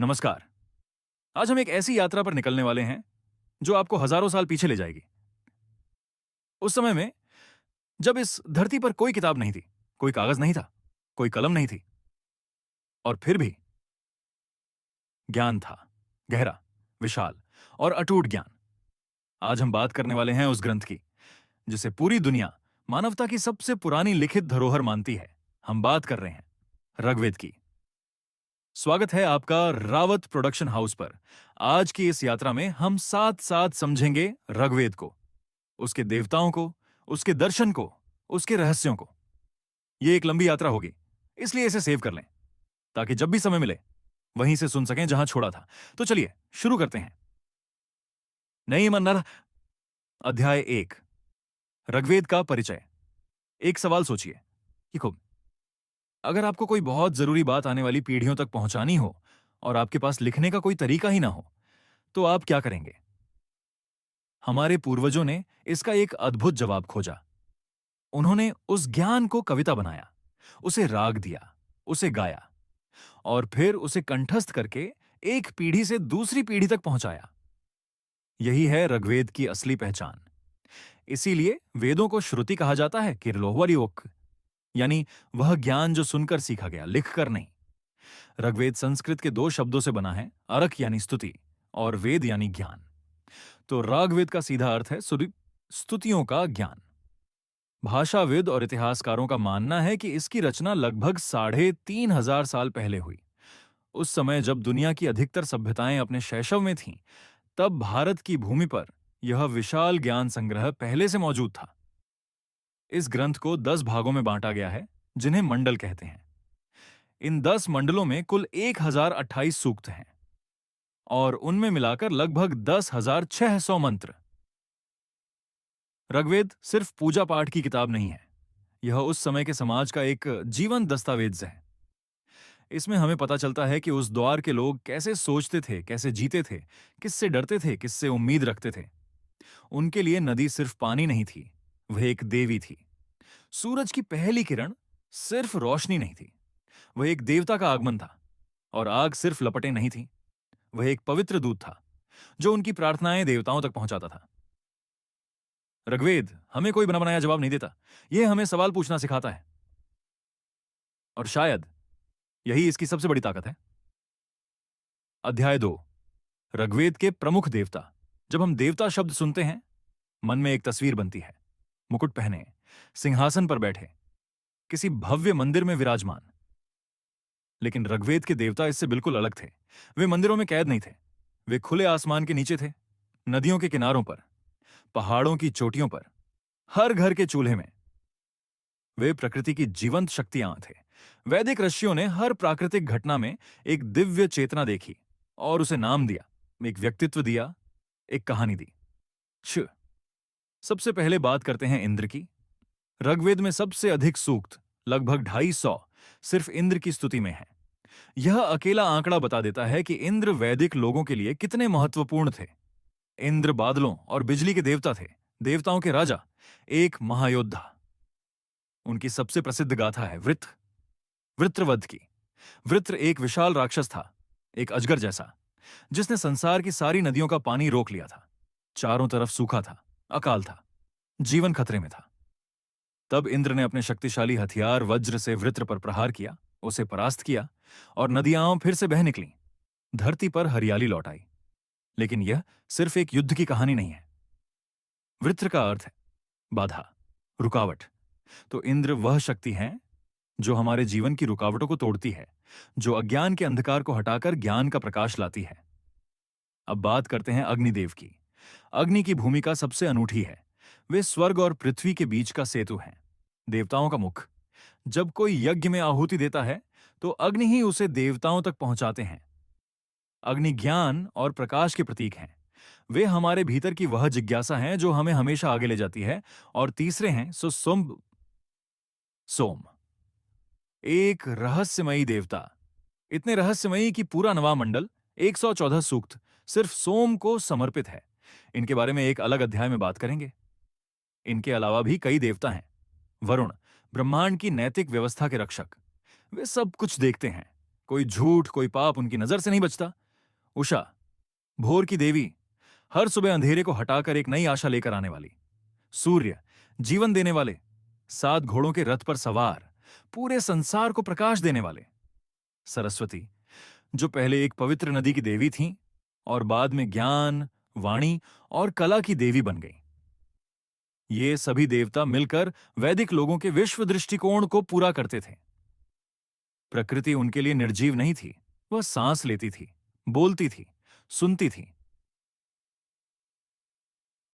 नमस्कार। आज हम एक ऐसी यात्रा पर निकलने वाले हैं जो आपको हजारों साल पीछे ले जाएगी। उस समय में जब इस धरती पर कोई किताब नहीं थी, कोई कागज नहीं था, कोई कलम नहीं थी, और फिर भी ज्ञान था, गहरा, विशाल और अटूट ज्ञान। आज हम बात करने वाले हैं उस ग्रंथ की जिसे पूरी दुनिया मानवता की सबसे पुरानी लिखित धरोहर मानती है। हम बात कर रहे हैं ऋग्वेद की। स्वागत है आपका रावत प्रोडक्शन हाउस पर। आज की इस यात्रा में हम साथ साथ समझेंगे ऋग्वेद को, उसके देवताओं को, उसके दर्शन को, उसके रहस्यों को। यह एक लंबी यात्रा होगी, इसलिए इसे सेव कर लें ताकि जब भी समय मिले वहीं से सुन सकें जहां छोड़ा था। तो चलिए शुरू करते हैं। नहीं मन्नर। अध्याय 1, ऋग्वेद का परिचय। एक सवाल सोचिए कि खूब, अगर आपको कोई बहुत जरूरी बात आने वाली पीढ़ियों तक पहुंचानी हो और आपके पास लिखने का कोई तरीका ही ना हो, तो आप क्या करेंगे? हमारे पूर्वजों ने इसका एक अद्भुत जवाब खोजा। उन्होंने उस ज्ञान को कविता बनाया, उसे राग दिया, उसे गाया और फिर उसे कंठस्थ करके एक पीढ़ी से दूसरी पीढ़ी तक पहुंचाया। यही है ऋग्वेद की असली पहचान। इसीलिए वेदों को श्रुति कहा जाता है, किरलोहवरियोक, यानी वह ज्ञान जो सुनकर सीखा गया, लिखकर नहीं। ऋग्वेद संस्कृत के दो शब्दों से बना है, अरक यानी स्तुति और वेद यानी ज्ञान। तो ऋग्वेद का सीधा अर्थ है स्तुतियों का ज्ञान। भाषाविद और इतिहासकारों का मानना है कि इसकी रचना लगभग 3,500 साल पहले हुई। उस समय जब दुनिया की अधिकतर सभ्यताएं अपने शैशव में थीं, तब भारत की भूमि पर यह विशाल ज्ञान संग्रह पहले से मौजूद था। इस ग्रंथ को 10 भागों में बांटा गया है, जिन्हें मंडल कहते हैं। इन 10 मंडलों में कुल 1028 सूक्त हैं और उनमें मिलाकर लगभग 10,600 मंत्र। ऋग्वेद सिर्फ पूजा पाठ की किताब नहीं है, यह उस समय के समाज का एक जीवंत दस्तावेज है। इसमें हमें पता चलता है कि उस दौर के लोग कैसे सोचते थे, कैसे जीते थे, किससे डरते थे, किससे उम्मीद रखते थे। उनके लिए नदी सिर्फ पानी नहीं थी, वह एक देवी थी। सूरज की पहली किरण सिर्फ रोशनी नहीं थी, वह एक देवता का आगमन था। और आग सिर्फ लपटें नहीं थी, वह एक पवित्र दूत था जो उनकी प्रार्थनाएं देवताओं तक पहुंचाता था। ऋग्वेद हमें कोई बना बनाया जवाब नहीं देता, यह हमें सवाल पूछना सिखाता है। और शायद यही इसकी सबसे बड़ी ताकत है। अध्याय 2, ऋग्वेद के प्रमुख देवता। जब हम देवता शब्द सुनते हैं, मन में एक तस्वीर बनती है, मुकुट पहने, सिंहासन पर बैठे, किसी भव्य मंदिर में विराजमान। लेकिन ऋग्वेद के देवता इससे बिल्कुल अलग थे। वे मंदिरों में कैद नहीं थे, वे खुले आसमान के नीचे थे, नदियों के किनारों पर, पहाड़ों की चोटियों पर, हर घर के चूल्हे में। वे प्रकृति की जीवंत शक्तियां थे। वैदिक ऋषियों ने हर प्राकृतिक घटना में एक दिव्य चेतना देखी और उसे नाम दिया, एक व्यक्तित्व दिया, एक कहानी दी। सबसे पहले बात करते हैं इंद्र की। ऋग्वेद में सबसे अधिक सूक्त, लगभग 250, सिर्फ इंद्र की स्तुति में है। यह अकेला आंकड़ा बता देता है कि इंद्र वैदिक लोगों के लिए कितने महत्वपूर्ण थे। इंद्र बादलों और बिजली के देवता थे, देवताओं के राजा, एक महायोद्धा। उनकी सबसे प्रसिद्ध गाथा है वृत्रवध की। वृत्र एक विशाल राक्षस था, एक अजगर जैसा, जिसने संसार की सारी नदियों का पानी रोक लिया था। चारों तरफ सूखा था, अकाल था, जीवन खतरे में था। तब इंद्र ने अपने शक्तिशाली हथियार वज्र से वृत्र पर प्रहार किया, उसे परास्त किया और नदियां फिर से बह निकलीं। धरती पर हरियाली लौट आई। लेकिन यह सिर्फ एक युद्ध की कहानी नहीं है। वृत्र का अर्थ है बाधा, रुकावट। तो इंद्र वह शक्ति है जो हमारे जीवन की रुकावटों को तोड़ती है, जो अज्ञान के अंधकार को हटाकर ज्ञान का प्रकाश लाती है। अब बात करते हैं अग्निदेव की। अग्नि की भूमिका सबसे अनूठी है। वे स्वर्ग और पृथ्वी के बीच का सेतु हैं, देवताओं का मुख। जब कोई यज्ञ में आहुति देता है तो अग्नि ही उसे देवताओं तक पहुंचाते हैं। अग्नि ज्ञान और प्रकाश के प्रतीक हैं। वे हमारे भीतर की वह जिज्ञासा हैं जो हमें हमेशा आगे ले जाती है। और तीसरे हैं सोम, एक रहस्यमयी देवता, इतने रहस्यमयी कि पूरा नवा मंडल 114 सूक्त सिर्फ सोम को समर्पित है। इनके बारे में एक अलग अध्याय में बात करेंगे। इनके अलावा भी कई देवता हैं। वरुण, ब्रह्मांड की नैतिक व्यवस्था के रक्षक, वे सब कुछ देखते हैं, कोई झूठ, कोई पाप उनकी नजर से नहीं बचता। उषा, भोर की देवी, हर सुबह अंधेरे को हटाकर एक नई आशा लेकर आने वाली। सूर्य, जीवन देने वाले, 7 घोड़ों के रथ पर सवार, पूरे संसार को प्रकाश देने वाले। सरस्वती, जो पहले एक पवित्र नदी की देवी थीं और बाद में ज्ञान, वाणी और कला की देवी बन गईं। ये सभी देवता मिलकर वैदिक लोगों के विश्व दृष्टिकोण को पूरा करते थे। प्रकृति उनके लिए निर्जीव नहीं थी, वह सांस लेती थी, बोलती थी, सुनती थी